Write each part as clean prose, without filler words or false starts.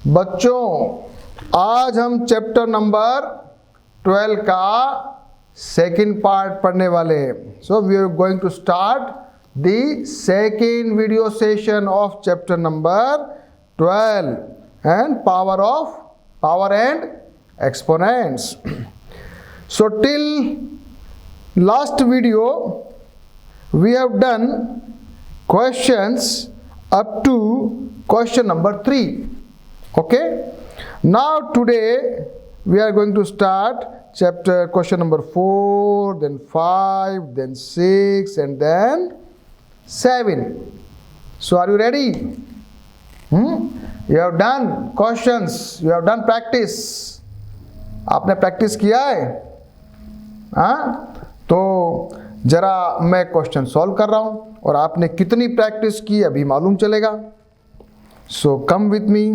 बच्चों आज हम चैप्टर नंबर 12 का सेकंड पार्ट पढ़ने वाले हैं। So we are going to start the second video session of chapter number 12 and power and exponents. So till last video we have done questions up to question number 3. Okay, now today we are going to start chapter question number 4, then 5, then 6, and then 7. So are you ready? You have done questions, you have done practice. आपने practice किया है? हाँ, तो जरा मैं question solve कर रहा हूं और आपने कितनी प्रैक्टिस की अभी मालूम चलेगा। So come with me.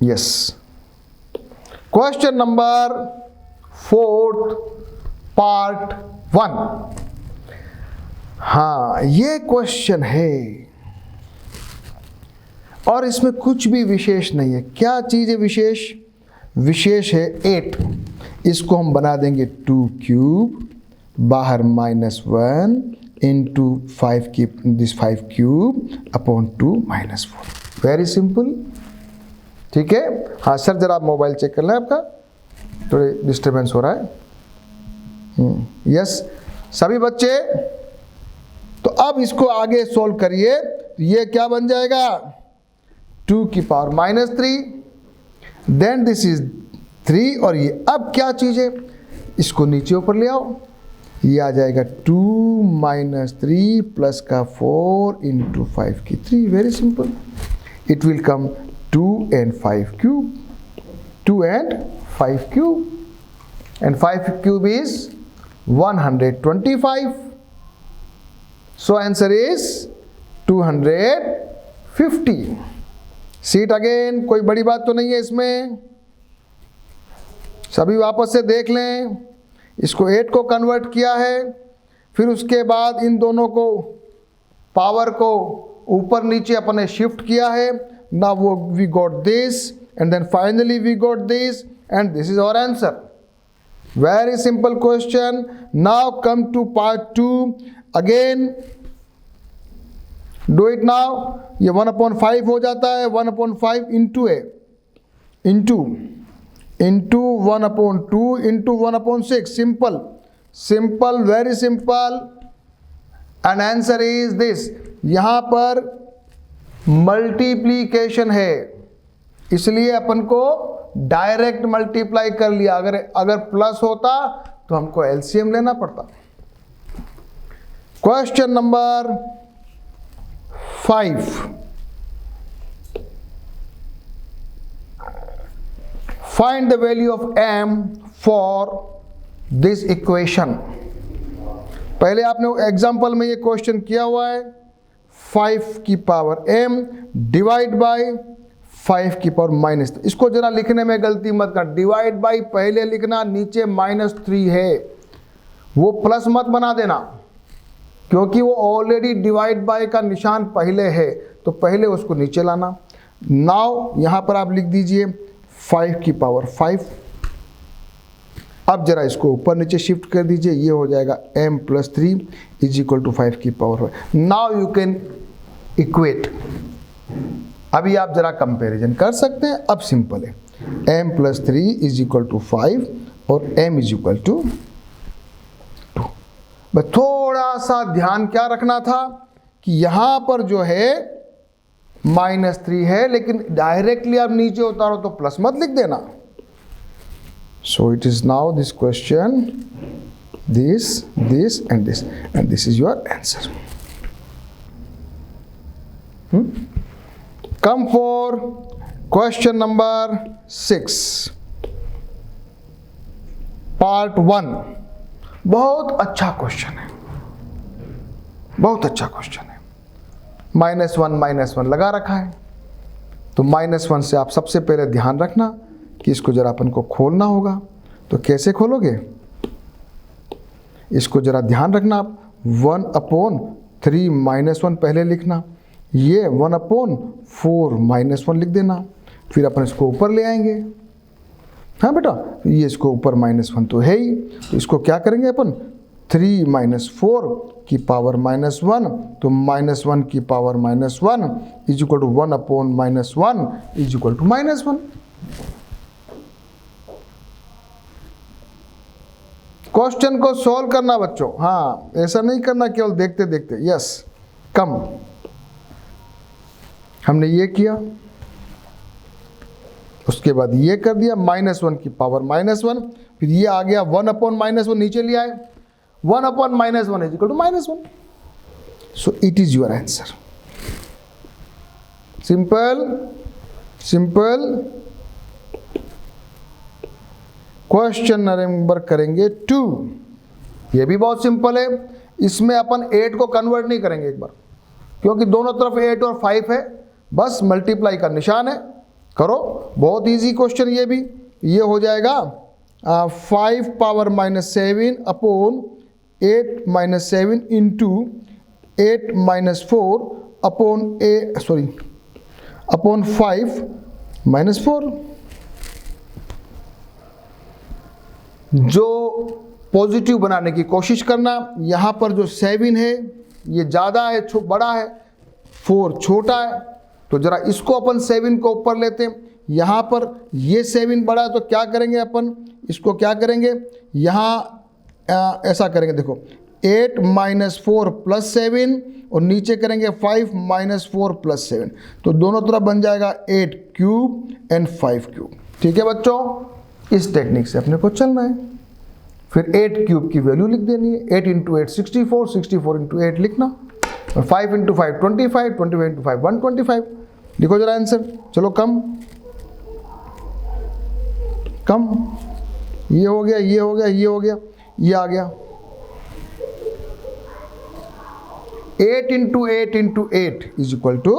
Yes, question number 4 part 1। हाँ, ये क्वेश्चन है और इसमें कुछ भी विशेष नहीं है। क्या चीज है विशेष? विशेष है 8। इसको हम बना देंगे 2 क्यूब, बाहर -1 इंटू 5 की this 5 cube upon 2 -4। Very simple. ठीक है। हाँ सर, जरा आप मोबाइल चेक कर लें, आपका थोड़े डिस्टर्बेंस हो रहा है। यस सभी बच्चे, तो अब इसको आगे सोल्व करिए। ये क्या बन जाएगा? 2 की पावर -3, देन दिस इज 3 और ये अब क्या चीज है? इसको नीचे ऊपर ले आओ, ये आ जाएगा 2 - 3 प्लस का 4 इंटू 5 की 3। Very simple. It will come 2 and 5 cube, 2 and 5 cube, and 5 cube is 125. So answer is 250. See it again, कोई बड़ी बात तो नहीं है इसमें। सभी वापस से देख लें। इसको 8 को कन्वर्ट किया है, फिर उसके बाद इन दोनों को पावर को ऊपर नीचे अपने शिफ्ट किया है। नाउ वो we got this and then finally we got this and this is our answer. Very simple question. Now come to part 2 again. Do it now. ये 1/5 हो जाता है, 1/5 इंटू है into 1/2 into 1/6। Simple, very simple. And answer is this. यहां पर multiplication है, इसलिए अपन को डायरेक्ट मल्टीप्लाई कर लिया। अगर प्लस होता तो हमको एलसीएम लेना पड़ता। Question number 5। Find the value of m for this equation। पहले आपने एग्जाम्पल में ये क्वेश्चन किया हुआ है। 5 की पावर m डिवाइड बाय 5 की पावर -3। इसको जरा लिखने में गलती मत कर। डिवाइड बाय पहले लिखना, नीचे -3 है, वो प्लस मत बना देना, क्योंकि वो ऑलरेडी डिवाइड बाय का निशान पहले है, तो पहले उसको नीचे लाना। नाउ यहां पर आप लिख दीजिए 5 की पावर 5। अब जरा इसको ऊपर नीचे शिफ्ट कर दीजिए, ये हो जाएगा m + 3 = 5 की power 5। Now you can equate. अभी आप जरा कंपैरिजन कर सकते हैं। अब सिंपल है, m + 3 = 5 और m = 2। बस थोड़ा सा ध्यान क्या रखना था कि यहां पर जो है -3 है, लेकिन डायरेक्टली आप नीचे उतारो तो प्लस मत लिख देना। सो it is now this question, this and this is your answer. Come for question number 6 part 1। बहुत अच्छा क्वेश्चन है, बहुत अच्छा क्वेश्चन है। -1 लगा रखा है, तो -1 से आप सबसे पहले ध्यान रखना कि इसको जरा अपन को खोलना होगा। तो कैसे खोलोगे? इसको जरा ध्यान रखना आप। 1/3 -1 पहले लिखना, ये 1/4 -1 लिख देना, फिर अपन इसको ऊपर ले आएंगे। हाँ बेटा, ये इसको ऊपर -1 तो है ही, तो इसको क्या करेंगे अपन 3 - 4 की पावर -1, तो -1 की power -1 is equal to 1/-1 is equal to -1। Question को सॉल्व करना बच्चों, हाँ ऐसा नहीं करना केवल देखते देखते। यस, कम हमने ये किया, उसके बाद ये कर दिया -1 की पावर -1, फिर ये आ गया 1/-1 नीचे ले आए, 1/-1 is equal to -1। So it is your answer. Simple simple. Question number करेंगे 2। ये भी बहुत सिंपल है, इसमें अपन 8 को कन्वर्ट नहीं करेंगे एक बार, क्योंकि दोनों तरफ 8 और 5 है, बस मल्टीप्लाई का निशान है, करो। बहुत इजी क्वेश्चन ये भी। ये हो जाएगा 5 पावर -7 अपॉन 8 - 7 इंटू 8 - 4 अपॉन 5 - 4। जो पॉजिटिव बनाने की कोशिश करना। यहाँ पर जो 7 है ये ज़्यादा है, बड़ा है, 4 छोटा है, तो ज़रा इसको अपन 7 को ऊपर लेते हैं। यहाँ पर ये 7 बड़ा है, तो क्या करेंगे अपन, इसको क्या करेंगे, यहाँ ऐसा करेंगे, देखो 8 - 4 + 7 और नीचे करेंगे 5 - 4 + 7, तो दोनों तरफ बन जाएगा 8 क्यूब एंड 5 क्यूब। ठीक है बच्चों, इस टेक्निक से अपने को चलना है। फिर 8 क्यूब की वैल्यू लिख देनी है, 8 × 8 64, 64 × 8 लिखना, और 5 × 5 25, 25 × 5 125। लिखो जरा आंसर। चलो कम कम, ये हो गया, ये हो गया, ये हो गया, ये आ गया 8 × 8 × 8 is equal to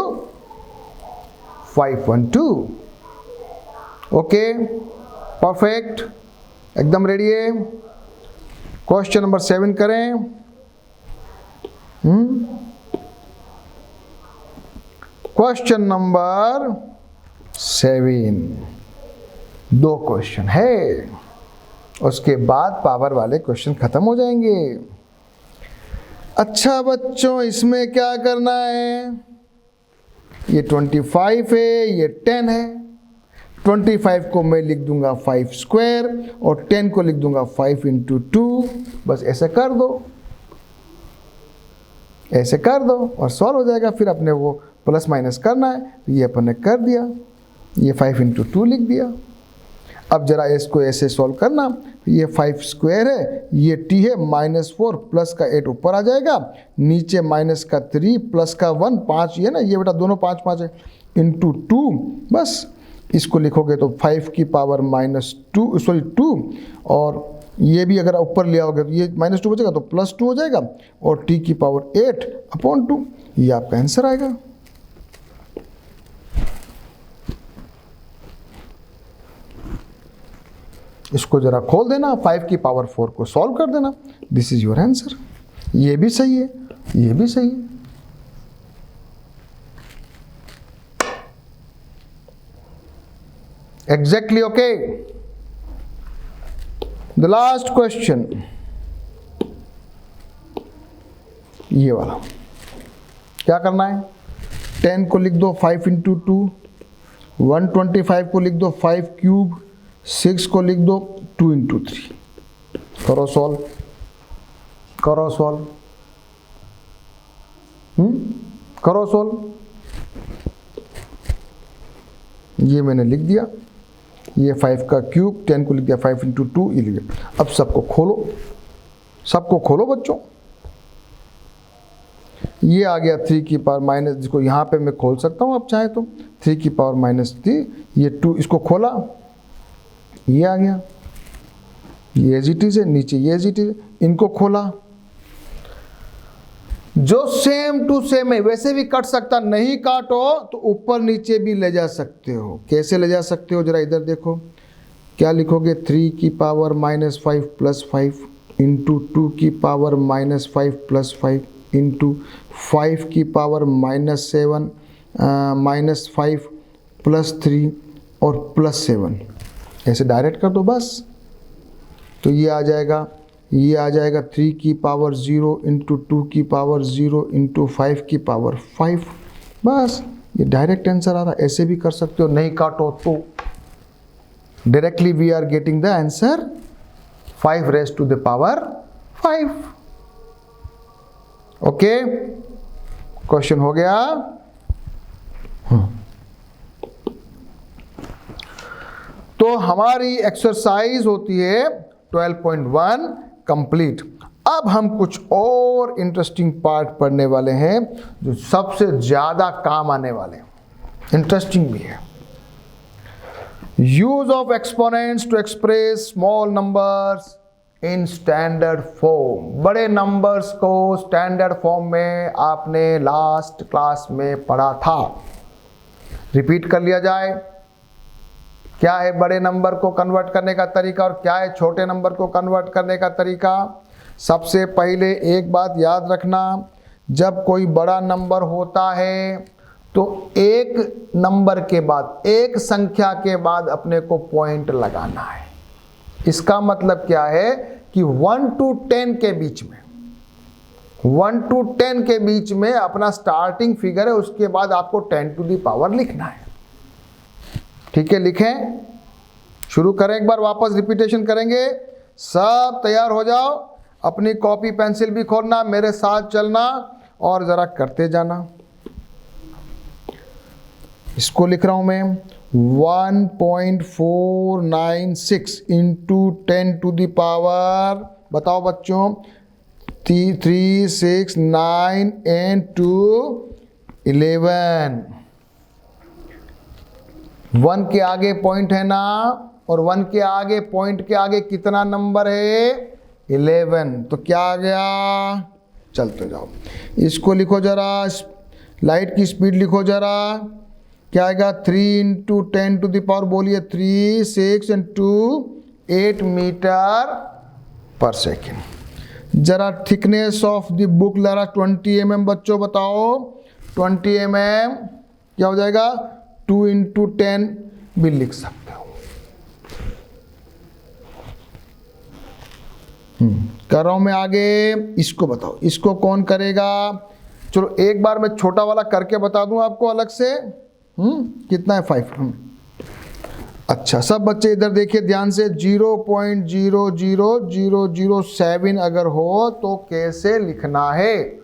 512। Okay, perfect, एकदम रेडी है। क्वेश्चन नंबर 7 करें। क्वेश्चन नंबर 7, 2 क्वेश्चन है, उसके बाद पावर वाले क्वेश्चन खत्म हो जाएंगे। अच्छा बच्चों, इसमें क्या करना है, ये 25 है, ये 10 है। 25 को मैं लिख दूंगा 5 स्क्वायर और 10 को लिख दूंगा 5 × 2। बस ऐसे कर दो, ऐसे कर दो और सॉल्व हो जाएगा। फिर अपने वो प्लस माइनस करना है, तो ये अपन ने कर दिया, ये 5 × 2 लिख दिया। अब जरा इसको ऐसे सॉल्व करना, ये 5 स्क्वायर है, ये t है, -4 प्लस का 8 ऊपर आ जाएगा, नीचे माइनस का 3 प्लस का 1, 5 ये ना, ये बेटा दोनों 5 5 है, इंटू 2। बस इसको लिखोगे तो 5 की पावर -2 और ये भी अगर ऊपर ले आओगे तो ये -2 बचेगा, तो +2 हो जाएगा, और t की पावर 8/2, ये आपका आंसर आएगा। इसको जरा खोल देना, 5 की पावर 4 को सॉल्व कर देना, दिस इज योर आंसर। ये भी सही है, ये भी सही है। Exactly okay. The last question, ये वाला क्या करना है, 10 को लिख दो 5 × 2, 125 को लिख दो 5 क्यूब, 6 को लिख दो 2 × 3। करो सॉल्व, करो सॉल्व, करो सॉल्व। ये मैंने लिख दिया, ये 5 का क्यूब, 10 को लिख दिया 5 × 2, ये लिख दिया। अब सबको खोलो, सबको खोलो बच्चों। ये आ गया 3 की पावर माइनस, जिसको यहाँ पे मैं खोल सकता हूँ आप चाहे तो, 3 की पावर -3, ये 2, इसको खोला, ये आ गया, ये एज इट इज है, नीचे ये एज इट इज, इनको खोला, जो सेम टू सेम है वैसे भी कट सकता, नहीं काटो तो ऊपर नीचे भी ले जा सकते हो। कैसे ले जा सकते हो, जरा इधर देखो, क्या लिखोगे, 3 की पावर -5 + 5 इंटू 2 की पावर -5 + 5 इंटू 5 की पावर -7 -5 +3 और +7, ऐसे डायरेक्ट कर दो बस। तो ये आ जाएगा 3 की पावर 0 इंटू 2 की पावर 0 इंटू 5 की पावर 5, बस ये डायरेक्ट आंसर आ रहा। ऐसे भी कर सकते हो, नहीं काटो तो directly we are getting the answer 5 raised to the power 5। Okay, question हो गया। तो हमारी एक्सरसाइज होती है 12.1 कंप्लीट। अब हम कुछ और इंटरेस्टिंग पार्ट पढ़ने वाले हैं जो सबसे ज्यादा काम आने वाले हैं, इंटरेस्टिंग भी है। Use of exponents to express small numbers in standard form. बड़े नंबर्स को स्टैंडर्ड फॉर्म में आपने लास्ट क्लास में पढ़ा था, रिपीट कर लिया जाए। क्या है बड़े नंबर को कन्वर्ट करने का तरीका और क्या है छोटे नंबर को कन्वर्ट करने का तरीका। सबसे पहले एक बात याद रखना, जब कोई बड़ा नंबर होता है तो एक नंबर के बाद, एक संख्या के बाद अपने को पॉइंट लगाना है। इसका मतलब क्या है कि 1 to 10 के बीच में, 1 to 10 के बीच में अपना स्टार्टिंग फिगर है, उसके बाद आपको 10 to the पावर लिखना है। ठीक है, लिखें, शुरू करें, एक बार वापस रिपीटेशन करेंगे। सब तैयार हो जाओ, अपनी कॉपी पेंसिल भी खोलना, मेरे साथ चलना और जरा करते जाना। इसको लिख रहा हूं मैं 1.496 इंटू 10 to the पावर, बताओ बच्चों, 3, 6, 9 and 2 11। 1 के आगे पॉइंट है ना, और 1 के आगे पॉइंट के आगे कितना नंबर है 11, तो क्या आ गया, चलते जाओ। इसको लिखो जरा, लाइट की स्पीड लिखो जरा, क्या आएगा 3 इंटू 10 to the पावर, बोलिए 3, 6 and 2 8 मीटर पर सेकेंड। जरा थिकनेस ऑफ द बुक जरा 20 mm बच्चों बताओ, 20 mm क्या हो जाएगा, 2 इंटू 10 भी लिख सकते हो। कर रहा हूं मैं आगे, इसको बताओ, इसको कौन करेगा। चलो एक बार मैं छोटा वाला करके बता दूं आपको अलग से। कितना है 5। अच्छा, सब बच्चे इधर देखिए ध्यान से, 0.00007 अगर हो तो कैसे लिखना है,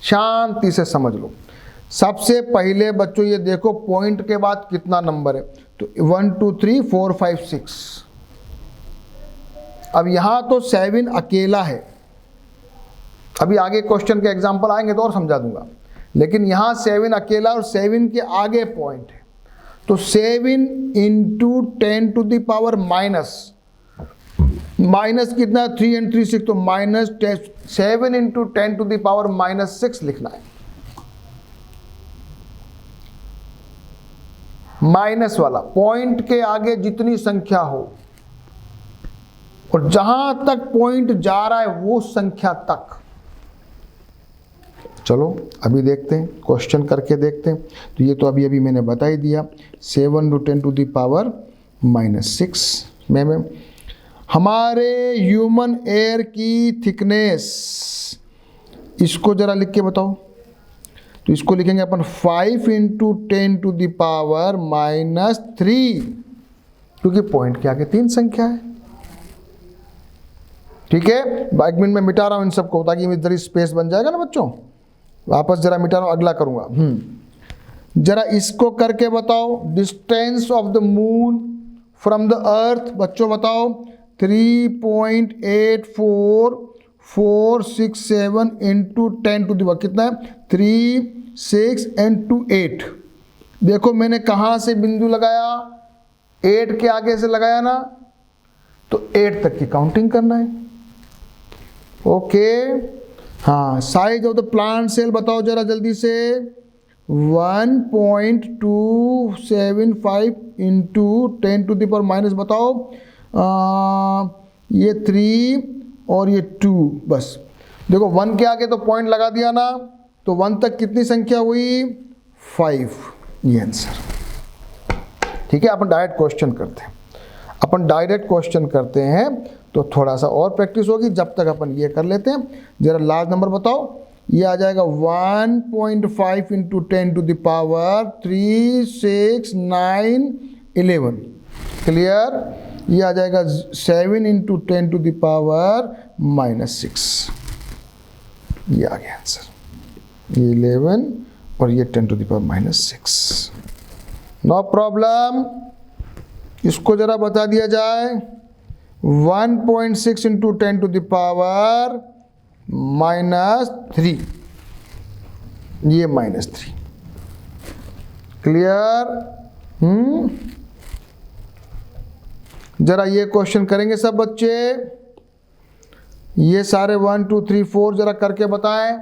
शांति से समझ लो। सबसे पहले बच्चों ये देखो पॉइंट के बाद कितना नंबर है, तो 1 2 3 4 5 6। अब यहां तो 7 अकेला है, अभी आगे क्वेश्चन के एग्जांपल आएंगे तो और समझा दूंगा, लेकिन यहां 7 अकेला और 7 के आगे पॉइंट है, तो 7 into 10 to the power minus कितना, 3 and 3 6, तो -7 इंटू 10 to the पावर -6 लिखना है। माइनस वाला पॉइंट के आगे जितनी संख्या हो और जहां तक पॉइंट जा रहा है वो संख्या तक। चलो अभी देखते हैं, क्वेश्चन करके देखते हैं। तो ये तो अभी मैंने बता ही दिया, 7 to 10 to the पावर -6 में हमारे ह्यूमन एयर की थिकनेस, इसको जरा लिख के बताओ। तो इसको लिखेंगे अपन 5 इंटू 10 to the पावर -3, क्योंकि पॉइंट के आगे 3 संख्या है। ठीक है, 1 मिनट में मिटा रहा हूं इन सबको ताकि इधर स्पेस बन जाएगा ना बच्चों। वापस जरा मिटा रहा हूं, अगला करूंगा। जरा इसको करके बताओ, distance of the moon from the earth, बच्चों बताओ 3.84467 इंटू 10 to the पावर कितना है, 3, 6 and 2 8। देखो मैंने कहां से बिंदु लगाया, 8 के आगे से लगाया ना, तो 8 तक की काउंटिंग करना है। ओके, हाँ, size of the plant cell बताओ जरा जल्दी से, 1.275 into 10 to the power minus बताओ, ये 3 और ये 2, बस देखो 1 के आगे तो पॉइंट लगा दिया ना, तो 1 तक कितनी संख्या हुई? 5, ये आंसर। ठीक है, अपन डायरेक्ट क्वेश्चन करते हैं तो थोड़ा सा और प्रैक्टिस होगी, जब तक अपन ये कर लेते हैं। जरा लास्ट नंबर बताओ, ये आ जाएगा 1.5 into 10 to the power 3, 6, 9, 11। Clear? ये आ जाएगा 7 इंटू 10 टू द पावर -6। ये आ गया आंसर, ये 11 और ये 10 to the power -6। No problem. इसको जरा बता दिया जाए, 1.6 इंटू 10 टू द पावर -3, ये -3। क्लियर? जरा ये क्वेश्चन करेंगे सब बच्चे, ये सारे 1, 2, 3, 4 जरा करके बताएं।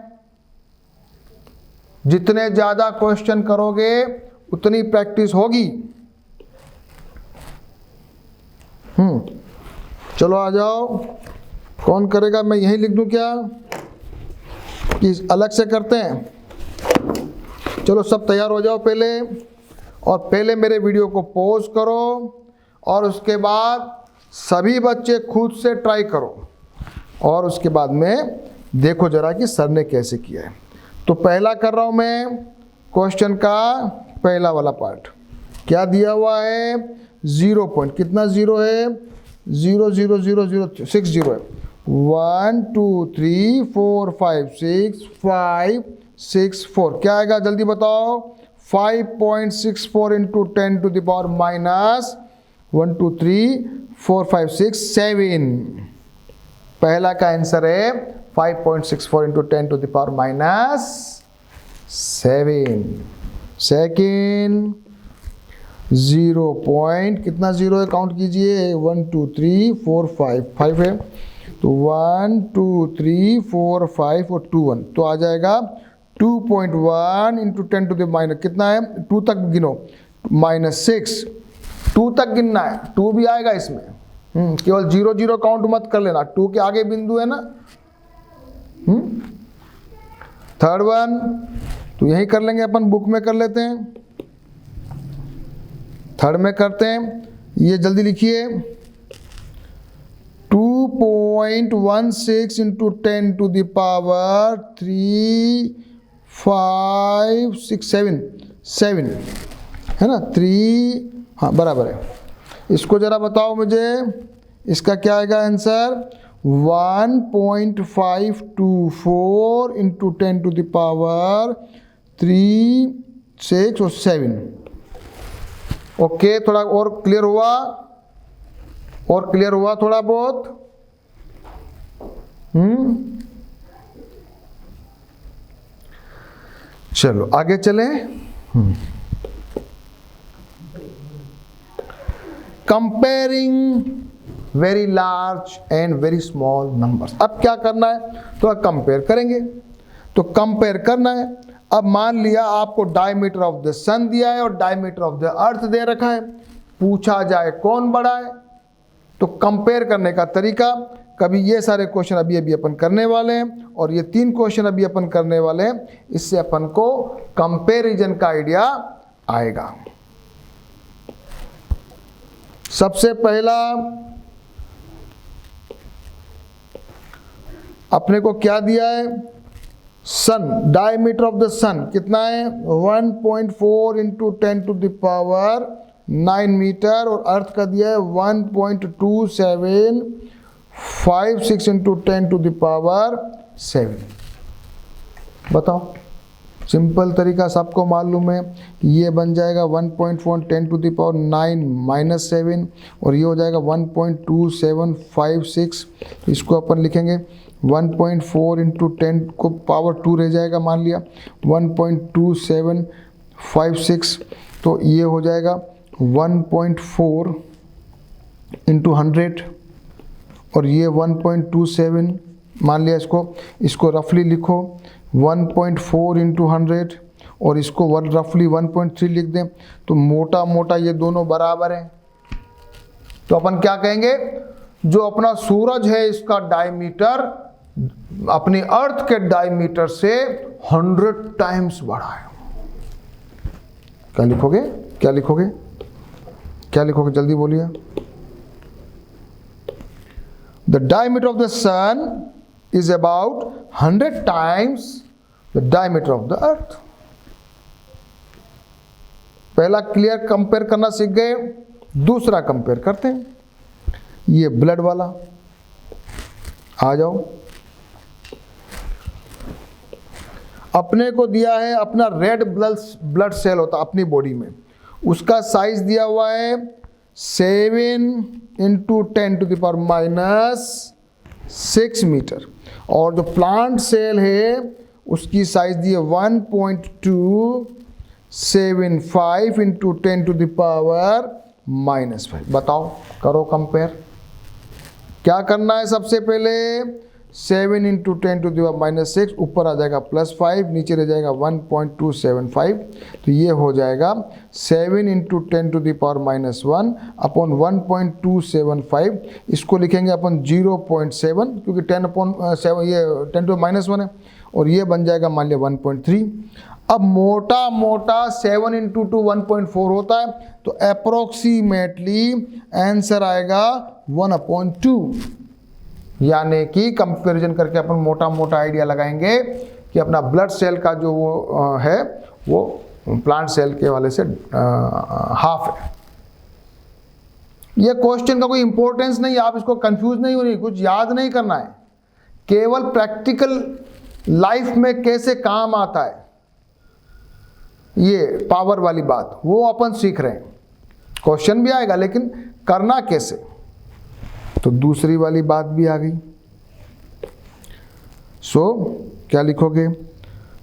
जितने ज्यादा क्वेश्चन करोगे उतनी प्रैक्टिस होगी। चलो आ जाओ, कौन करेगा? मैं यही लिख दूं क्या कि अलग से करते हैं? चलो सब तैयार हो जाओ पहले, और पहले मेरे वीडियो को पॉज करो और उसके बाद सभी बच्चे खुद से ट्राई करो और उसके बाद में देखो जरा कि सर ने कैसे किया है। तो पहला कर रहा हूं मैं क्वेश्चन का पहला वाला पार्ट। क्या दिया हुआ है? 0 पॉइंट, कितना 0 है? 0, 0, 0, 0, 6 0 है। 1, 2, 3, 4, 5, 6, 5, 6, 4। क्या आएगा जल्दी बताओ? 5.64 इंटू 10 टू द पावर -1, 2, 3, 4, 5, 6, 7। पहला का आंसर है 5.64 into 10 to the power -7। Second 0 point, कितना 0 है? काउंट कीजिए, 1, 2, 3, 4, 5 है, तो 1, 2, 3, 4, 5 और 2, 1, तो आ जाएगा 2.1 इंटू 10 टू द माइनस, कितना है? 2 तक गिनो, -6, 2 तक गिनना है, 2 भी आएगा इसमें। केवल 0, 0 काउंट मत कर लेना, 2 के आगे बिंदु है ना। थर्ड वन तो यही कर लेंगे अपन, बुक में कर लेते हैं, थर्ड में करते हैं। ये जल्दी लिखिए, 2.16 इंटू 10 टू द पावर 3, 5, 6, 7 है ना, 3, हाँ बराबर है। इसको जरा बताओ मुझे, इसका क्या आएगा answer? 1.524 into 10 to the power 3, 6 और 7। ओके, थोड़ा और क्लियर हुआ? और क्लियर हुआ थोड़ा बहुत? चलो आगे चलें। Comparing very large and very small numbers. अब क्या करना है? तो कंपेयर करेंगे। तो कंपेयर करना है। अब मान लिया आपको डायमीटर ऑफ द सन दिया है और डायमीटर ऑफ द अर्थ दे रखा है, पूछा जाए कौन बड़ा है। तो कंपेयर करने का तरीका, कभी ये सारे क्वेश्चन अभी अपन करने वाले हैं और ये 3 क्वेश्चन अभी अपन करने वाले हैं, इससे अपन को कंपैरिजन का आइडिया आएगा। सबसे पहला अपने को क्या दिया है? Sun, diameter of the sun कितना है? 1.4 into 10 to the power 9 meter, और अर्थ का दिया है 1.2756 इंटू 10 टू द पावर 7। बताओ, सिंपल तरीका सबको मालूम है कि ये बन जाएगा 1.4 10 टू द पावर 9 - 7, और ये हो जाएगा 1.2756। इसको अपन लिखेंगे 1.4 इंटू 10 को पावर 2 रह जाएगा, मान लिया 1.2756, तो ये हो जाएगा 1.4 इंटू 100, और ये 1.27 मान लिया। इसको रफली लिखो 1.4 इंटू 100, और इसको रफली 1.3 लिख दें, तो मोटा मोटा ये दोनों बराबर हैं। तो अपन क्या कहेंगे? जो अपना सूरज है इसका डायमीटर अपनी अर्थ के डायमीटर से 100 टाइम्स बड़ा है। क्या लिखोगे, क्या लिखोगे, क्या लिखोगे, जल्दी बोलिए। The diameter of the sun is about 100 times the diameter of the earth. पहला क्लियर कंपेयर करना सीख गए, दूसरा कंपेयर करते हैं। ये ब्लड वाला, आ जाओ। अपने को दिया है अपना रेड ब्लड सेल होता अपनी बॉडी में, उसका साइज दिया हुआ है 7 × 10⁻⁻6 मीटर, और जो प्लांट सेल है उसकी साइज दी है 1.275 × 10⁻⁻5। बताओ, करो कंपेयर। क्या करना है, सबसे पहले 7 × 10⁻⁻6, ऊपर आ जाएगा +5, नीचे रह जाएगा 1.275, तो ये हो जाएगा 7 × 10⁻⁻1 अपॉन 1.275। इसको लिखेंगे अपन 0.7, क्योंकि 10/7 ये 10⁻⁻1 है, और ये बन जाएगा मान लिया 1.3। अब मोटा मोटा 7 × 2 1.4 होता है, तो अप्रोक्सीमेटली आंसर आएगा 1/2। यानी कि कंपैरिजन करके अपन मोटा मोटा आइडिया लगाएंगे कि अपना ब्लड सेल का जो वो है वो प्लांट सेल के वाले से हाफ है। ये क्वेश्चन का कोई इंपॉर्टेंस नहीं है, आप इसको कंफ्यूज नहीं होनी, कुछ याद नहीं करना है, केवल प्रैक्टिकल लाइफ में कैसे काम आता है ये पावर वाली बात वो अपन सीख रहे हैं। क्वेश्चन भी आएगा लेकिन करना कैसे, तो दूसरी वाली बात भी आ गई। सो क्या लिखोगे,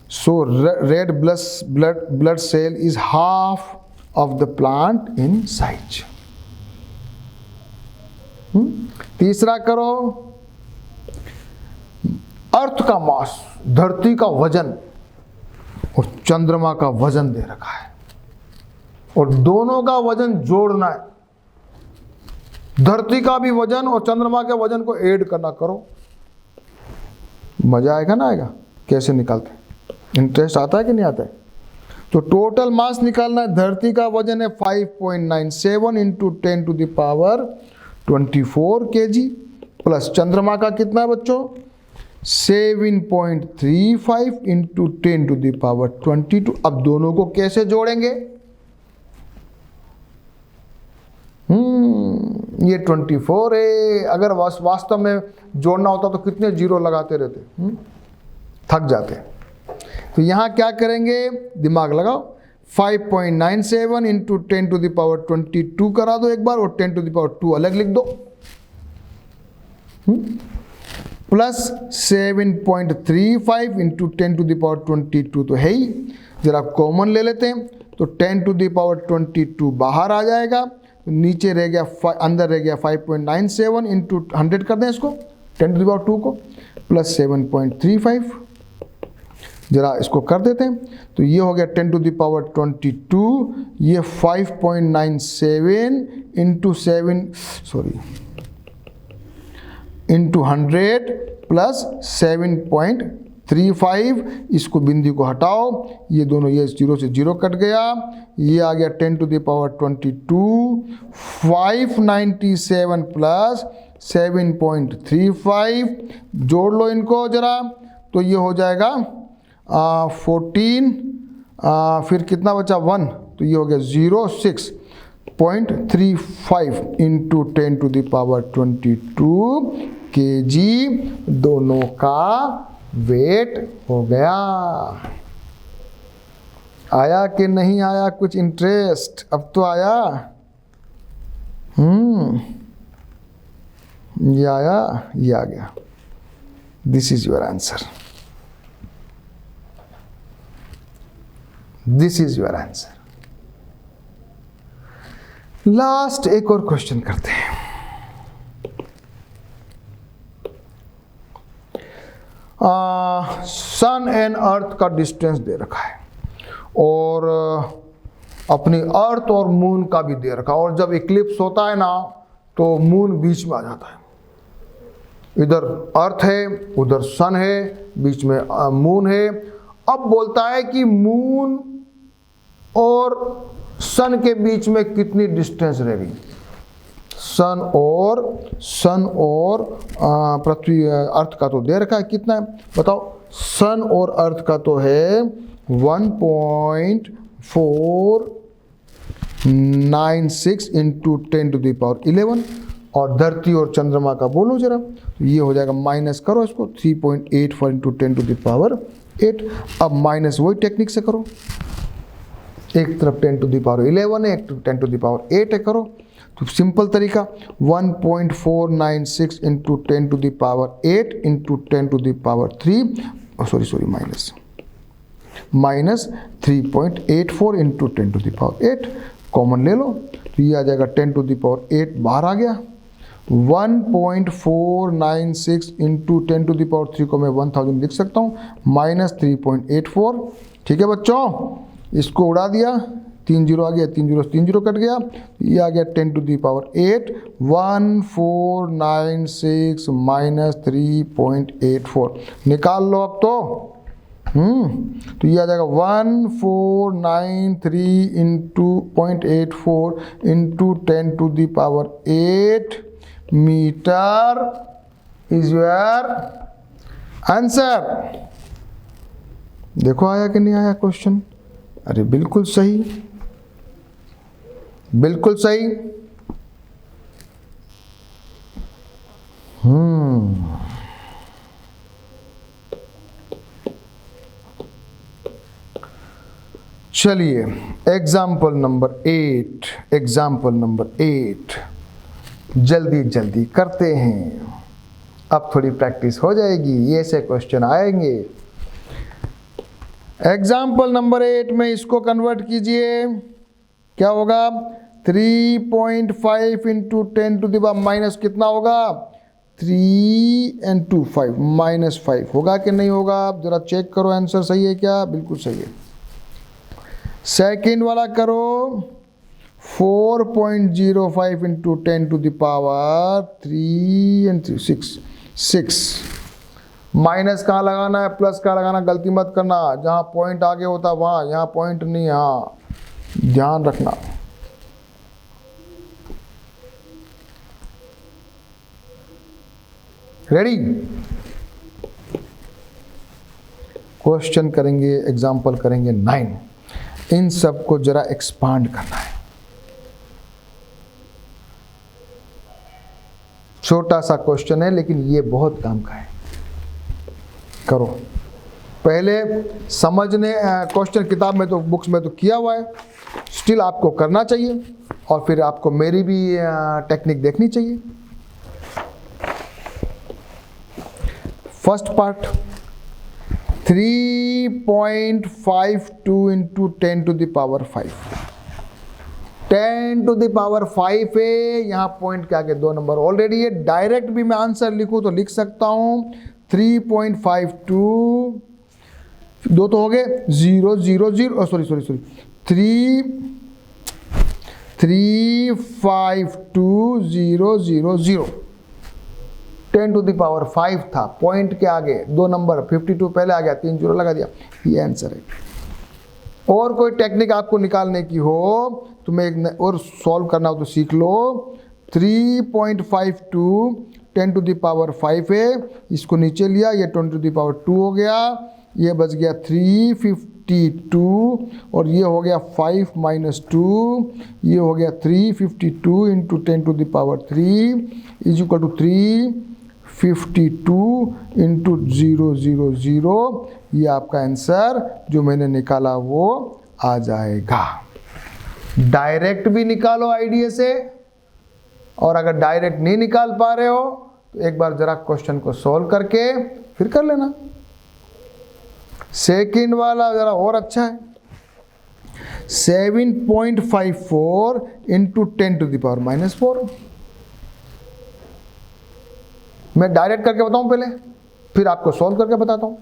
so red blood cell is half of the plant in size. तीसरा करो, अर्थ का मास, धरती का वजन और चंद्रमा का वजन दे रखा है, और दोनों का वजन जोड़ना है। धरती का भी वजन और चंद्रमा के वजन को ऐड करना। करो, मजा आएगा ना आएगा, कैसे निकालते हैं, इंटरेस्ट आता है कि नहीं आता है। तो टोटल मास निकालना है, धरती का वजन है 5.97 × 10⁻24 kg, प्लस चंद्रमा का कितना है बच्चों 7.35 × 10⁻22। अब दोनों को कैसे जोड़ेंगे, ये 24 है, अगर वास्तव में जोड़ना होता तो कितने जीरो लगाते रहते, थक जाते। तो यहाँ क्या करेंगे, दिमाग लगाओ, 5.97 × 10⁻22 करा दो एक बार, और 10⁻2 अलग लिख दो, प्लस 7.35 × 10⁻22 तो है ही, जरा कॉमन ले लेते हैं, तो 10⁻22 बाहर आ जाएगा, तो नीचे रह गया अंदर रह गया 5.97 × 100 कर दें इसको 10⁻2 को, प्लस 7.35, जरा इसको कर देते हैं, तो ये हो गया 10⁻22, ये 5.97 × 100 प्लस 7.35, इसको बिंदु को हटाओ, ये दोनों ये 0 से 0 कट गया, ये आ गया 10⁻22, 597 प्लस 7.35, जोड़ लो इनको जरा, तो ये हो जाएगा 14, फिर कितना बचा 1, तो ये हो गया 06.35 × 10⁻22 kg, दोनों का वेट हो गया। आया कि नहीं आया कुछ इंटरेस्ट, अब तो आया, ये आया, ये आ गया। This is your answer, this is your answer. Last एक और क्वेश्चन करते हैं। सन एंड अर्थ का डिस्टेंस दे रखा है, और अपनी अर्थ और मून का भी दे रखा है, और जब इक्लिप्स होता है ना तो मून बीच में आ जाता है, इधर अर्थ है, उधर सन है, बीच में मून है। अब बोलता है कि मून और सन के बीच में कितनी डिस्टेंस रहेगी। सन और पृथ्वी अर्थ का तो दे रखा है, कितना है बताओ। सन और अर्थ का तो है 1.496 इंटू 10⁻11, और धरती और चंद्रमा का बोलो जरा, तो ये हो जाएगा, माइनस करो इसको, 3.84 इंटू 10⁸। अब माइनस वही टेक्निक से करो, एक तरफ 10⁻11 है, एक तरफ 10⁸ है, करो तो सिंपल तरीका 1.496 into 10⁸ into 10⁻3 minus 3.84 into 10⁸ common ले लो, तो ये आ जाएगा 10⁸ बाहर आ गया। 1.496 इंटू 10⁻3 को मैं 1000 लिख सकता हूँ, माइनस 3.84। ठीक है बच्चों, इसको उड़ा दिया, 3 जीरो आ गया, 3 जीरो कट गया, ये आ गया 10⁸। 1496 माइनस 3.84 निकाल लो अब तो ये आ जाएगा 1493 into 0.84 into 10⁸ metre is your answer. देखो आया कि नहीं आया क्वेश्चन। अरे बिल्कुल सही, बिल्कुल सही। चलिए एग्जाम्पल नंबर 8 जल्दी जल्दी करते हैं, अब थोड़ी प्रैक्टिस हो जाएगी, ये से क्वेश्चन आएंगे। एग्जाम्पल नंबर 8 में इसको कन्वर्ट कीजिए, क्या होगा 3.5 इंटू 10⁻, माइनस कितना होगा 3 and 2 5 माइनस 5 होगा कि नहीं होगा, आप जरा चेक करो आंसर सही है क्या, बिल्कुल सही है। सेकेंड वाला करो 4.05 इंटू 10⁻3 and 6 माइनस कहाँ लगाना है, प्लस कहाँ लगाना, गलती मत करना, जहाँ पॉइंट आगे होता वहाँ, यहाँ पॉइंट नहीं, हाँ ध्यान रखना। रेडी, क्वेश्चन करेंगे, एग्जाम्पल करेंगे 9। इन सब को जरा एक्सपांड करना है, छोटा सा क्वेश्चन है लेकिन ये बहुत काम का है। करो, पहले समझने क्वेश्चन किताब में तो बुक्स में तो किया हुआ है, स्टिल आपको करना चाहिए और फिर आपको मेरी भी टेक्निक देखनी चाहिए। फर्स्ट पार्ट 3.52 इंटू 10⁵ 10⁵ है, यहाँ पॉइंट के आगे 2 नंबर ऑलरेडी है। डायरेक्ट भी मैं आंसर लिखूँ तो लिख सकता हूँ 3.52, 2 तो हो गए 0 0 0 सॉरी 352 0 0 0 10⁵ था, पॉइंट के आगे 2 नंबर 52 पहले आ गया, 3 जीरो लगा दिया, ये आंसर है। और कोई टेक्निक आपको निकालने की हो तो मैं एक और सॉल्व करना हो तो सीख लो। 3.52 10⁵ है, इसको नीचे लिया, ये 10⁵2 हो गया, ये बच गया 352 और ये हो गया 5 माइनस 2, ये हो गया 352 into 10⁵ is equal to 352 into 0 0 0। ये आपका आंसर जो मैंने निकाला वो आ जाएगा। डायरेक्ट भी निकालो आईडिया से, और अगर डायरेक्ट नहीं निकाल पा रहे हो तो एक बार जरा क्वेश्चन को सॉल्व करके फिर कर लेना। सेकंड वाला जरा और अच्छा है, 7.54 इंटू 10⁻⁻4। मैं डायरेक्ट करके बताऊं पहले, फिर आपको सॉल्व करके बताता हूं।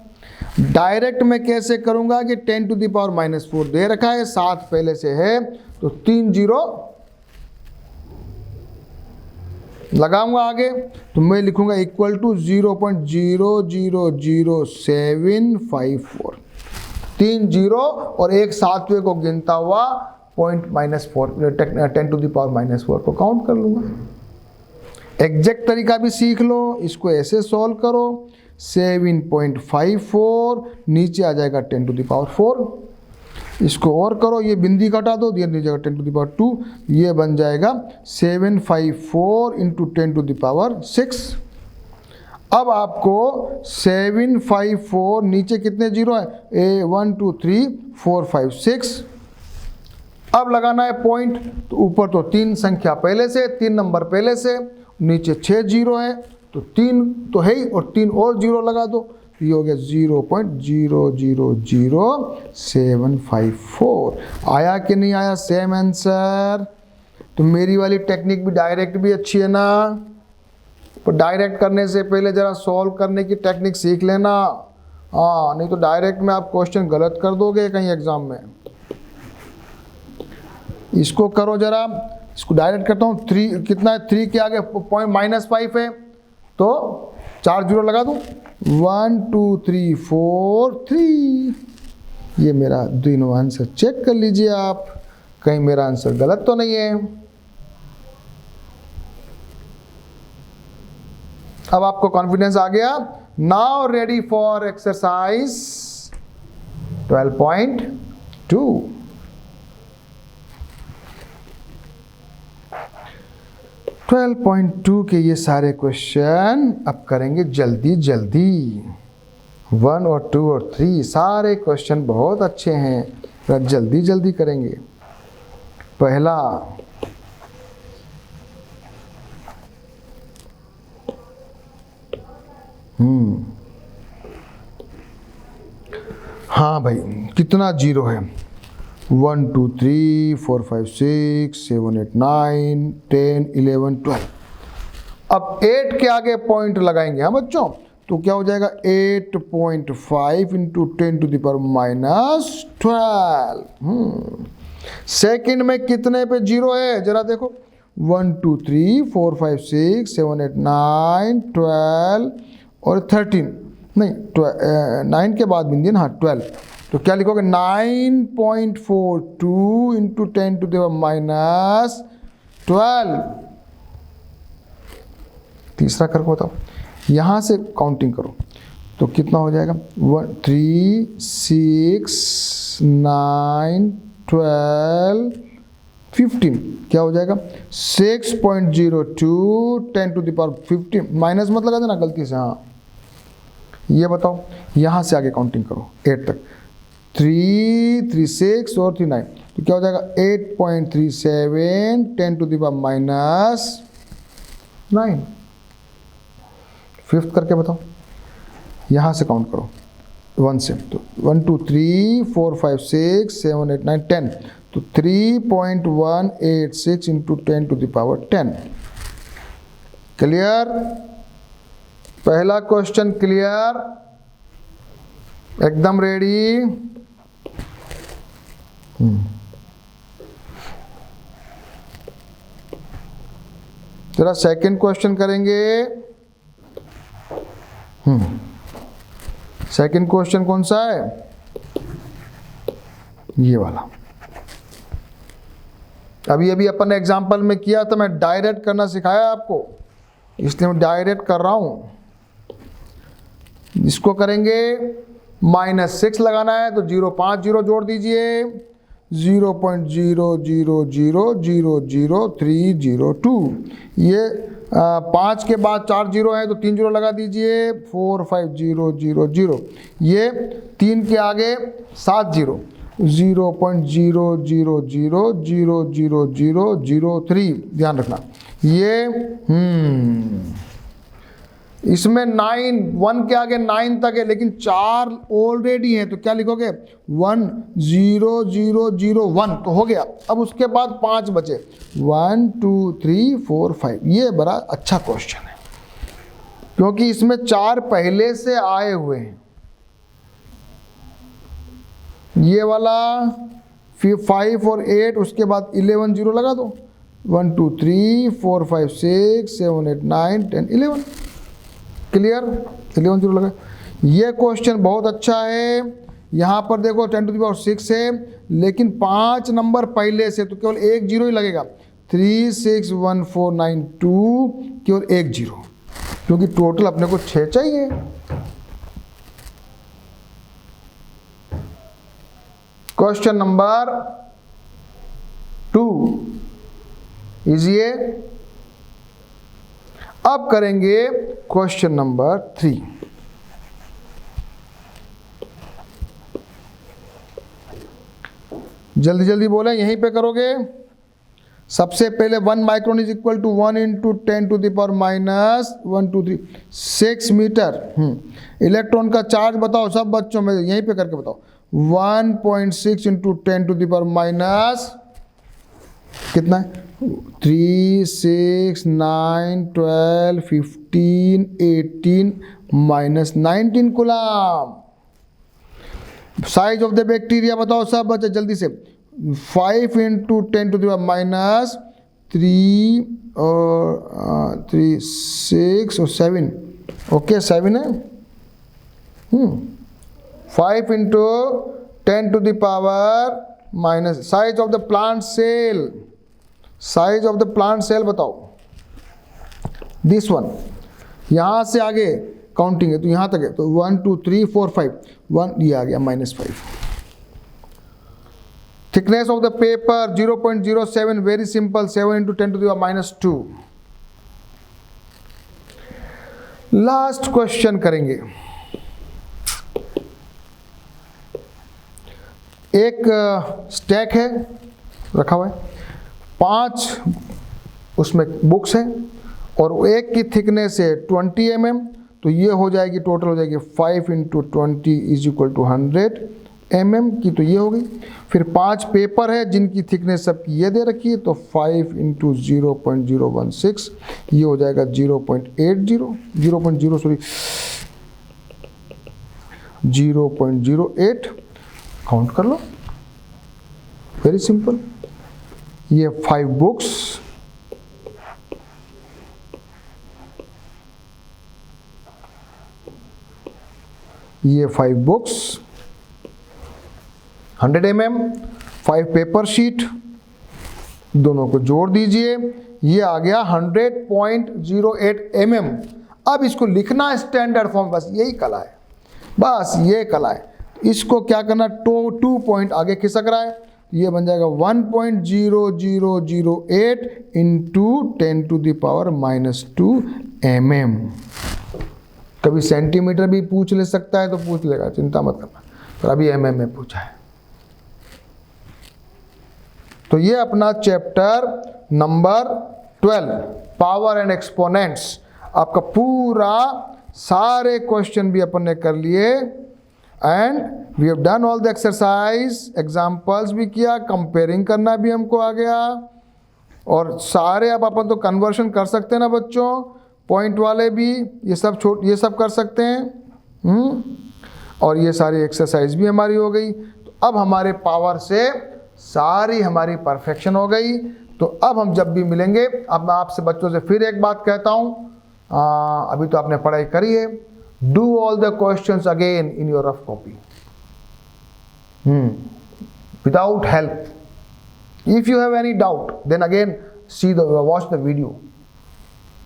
डायरेक्ट में कैसे करूंगा कि 10⁻⁻4 दे रखा है, 7 पहले से है, तो 3 जीरो लगाऊंगा आगे तो मैं लिखूंगा इक्वल टू 0.0000754, 3 जीरो और एक सातवें को गिनता हुआ पॉइंट -4 10⁻⁻⁴ को काउंट कर लूंगा। एग्जैक्ट तरीका भी सीख लो, इसको ऐसे सॉल्व करो 7.54 नीचे आ जाएगा 10⁻⁴, इसको और करो, ये बिंदी घटा दो, ये नीचे 10⁻², ये बन जाएगा 754 इंटू 10⁻⁶। अब आपको 754 नीचे कितने जीरो है, 1 2 3 4 5 6, अब लगाना है पॉइंट, तो ऊपर तो 3 संख्या पहले से, 3 नंबर पहले से, नीचे 6 जीरो है तो 3 तो है ही और 3 और जीरो लगा दो, ये हो गया 0.000754। आया कि नहीं आया सेम आंसर? तो मेरी वाली टेक्निक भी डायरेक्ट भी अच्छी है ना, पर डायरेक्ट करने से पहले ज़रा सॉल्व करने की टेक्निक सीख लेना, हाँ, नहीं तो डायरेक्ट में आप क्वेश्चन गलत कर दोगे कहीं एग्जाम में। इसको करो जरा, इसको डायरेक्ट करता हूँ, 3 कितना है, 3 के आगे पॉइंट -5 है तो 4 जीरो लगा दूँ, 1 2 3 4 3, ये मेरा दोनों आंसर चेक कर लीजिए आप, कहीं मेरा आंसर गलत तो नहीं है। अब आपको कॉन्फिडेंस आ गया। Now ready for exercise 12.2। 12.2 के ये सारे क्वेश्चन अब करेंगे जल्दी जल्दी, 1 और 2 और 3 सारे क्वेश्चन बहुत अच्छे हैं, पर जल्दी जल्दी करेंगे। पहला, हाँ भाई, कितना जीरो है, 1 2 3 4 5 6 7 8 9 10 11 12। अब 8 के आगे पॉइंट लगाएंगे हाँ बच्चों, तो क्या हो जाएगा 8.5 इंटू 10⁻⁻12। सेकंड में कितने पे जीरो है जरा देखो, 1 2 3 4 5 6 7 8 9 12 और 13, नहीं 9 के बाद बिंदी ना, हाँ 12, तो क्या लिखोगे 9.42 इंटू 10⁻⁻12। तीसरा करके बताओ, यहाँ से काउंटिंग करो तो कितना हो जाएगा, 3 6 9 12 15, क्या हो जाएगा 6.02 10⁻15, माइनस मत लगा देना गलती से, हाँ। ये बताओ, यहाँ से आगे काउंटिंग करो 8 तक, 3 3 6 और 3 9, तो क्या हो जाएगा 8.37 10⁻⁹। फिफ्थ करके बताओ, यहाँ से काउंट करो 1 से, तो 1 2 3 4 5 6 7 8 9 10, तो 3.186 इंटू 10⁻10। क्लियर? पहला क्वेश्चन क्लियर, एकदम रेडी। जरा सेकंड क्वेश्चन करेंगे। सेकंड क्वेश्चन कौन सा है, ये वाला। अभी अपन ने एग्जाम्पल में किया था, मैं डायरेक्ट करना सिखाया आपको, इसलिए मैं डायरेक्ट कर रहा हूं। इसको करेंगे, -6 लगाना है तो 5 जीरो जोड़ दीजिए, 0.00000302। ये 5 के बाद 4 जीरो है तो 3 जीरो लगा दीजिए, 45000। ये 3 के आगे 7 जीरो, 0.000003, ध्यान रखना। ये इसमें 9, 1 के आगे 9 तक है, लेकिन 4 ऑलरेडी हैं, तो क्या लिखोगे 10001, तो हो गया। अब उसके बाद 5 बचे, 1 2 3 4 5। ये बड़ा अच्छा क्वेश्चन है क्योंकि इसमें 4 पहले से आए हुए हैं। ये वाला फिर 5 और 8, उसके बाद 11 जीरो लगा दो, 1 2 3 4 5 6 7 8 9 10 11। क्लियर? 11 जीरो लगा। ये क्वेश्चन बहुत अच्छा है। यहाँ पर देखो 10 टू द पावर 6 है, लेकिन 5 नंबर पहले से, तो केवल एक जीरो ही लगेगा। 3 6 1 4 9 2, केवल एक जीरो, क्योंकि टोटल अपने को 6 चाहिए। क्वेश्चन नंबर 2 इजी है। अब करेंगे क्वेश्चन नंबर 3। जल्दी जल्दी बोलें, यहीं पे करोगे। सबसे पहले 1 micron is equal to 1 into 10 to the power minus 1 2 3 6 metre. Electron का चार्ज बताओ सब बच्चों में, यहीं पे करके बताओ। 1.6 into 10 to the power minus कितना है? 3 6 9 12 15 18 minus 19 coulomb. Size of the bacteria बताओ सब बच्चे जल्दी से। 5 into 10 to the power minus 3 और 3 6 और 7। ओके 7 है। 5 into 10 to the power minus. Size of the plant cell, size of the plant cell बताओ। दिस वन, यहां से आगे काउंटिंग है तो यहां तक है, तो 1 2 3 4 5 1, ये आ गया -5। Thickness of the paper 0.07, very simple, 7 into 10 to the power -2। Last question करेंगे। एक स्टैक है रखा हुआ है, 5 उसमें बुक्स हैं और एक की थिकनेस है 20 mm, तो ये हो जाएगी, टोटल हो जाएगी 5 into 20 is equal to 100 mm की, तो ये हो गई। फिर 5 पेपर है जिनकी थिकनेस सबकी ये दे रखी है, तो 5 इंटू 0.016 ये हो जाएगा 0.08 काउंट कर लो, वेरी सिंपल। ये 5 बुक्स, ये 5 बुक्स 100 mm, 5 पेपर शीट, दोनों को जोड़ दीजिए, ये आ गया 100.08 mm। अब इसको लिखना स्टैंडर्ड फॉर्म, बस यही कला है, बस ये कला है। इसको क्या करना, 2 पॉइंट आगे खिसक रहा है, ये बन जाएगा 1.0008 into 10 to the power -2 mm। कभी सेंटीमीटर भी पूछ ले सकता है तो पूछ लेगा, चिंता मत करना, पर अभी mm में पूछा है। तो ये अपना chapter number 12 power and exponents, आपका पूरा सारे क्वेश्चन भी अपन ने कर लिए, and we have done all the exercise, examples भी किया, कंपेयरिंग करना भी हमको आ गया, और सारे अब अपन तो कन्वर्शन कर सकते हैं ना बच्चों, पॉइंट वाले भी, ये सब कर सकते हैं। और ये सारी एक्सरसाइज भी हमारी हो गई। तो अब हमारे पावर से सारी हमारी परफेक्शन हो गई। तो अब हम जब भी मिलेंगे, अब मैं आपसे बच्चों से फिर एक बात कहता हूँ, अभी तो आपने पढ़ाई करी है, do all the questions again in your rough copy, without help. If you have any doubt, then again watch the video,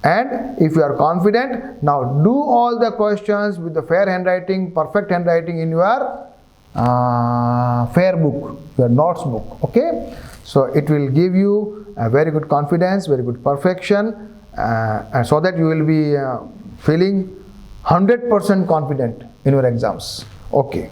and if you are confident, now do all the questions with the fair handwriting, perfect handwriting in your fair book, your notes book. Okay, so it will give you a very good confidence, very good perfection, and so that you will be feeling 100% confident in your exams. Okay.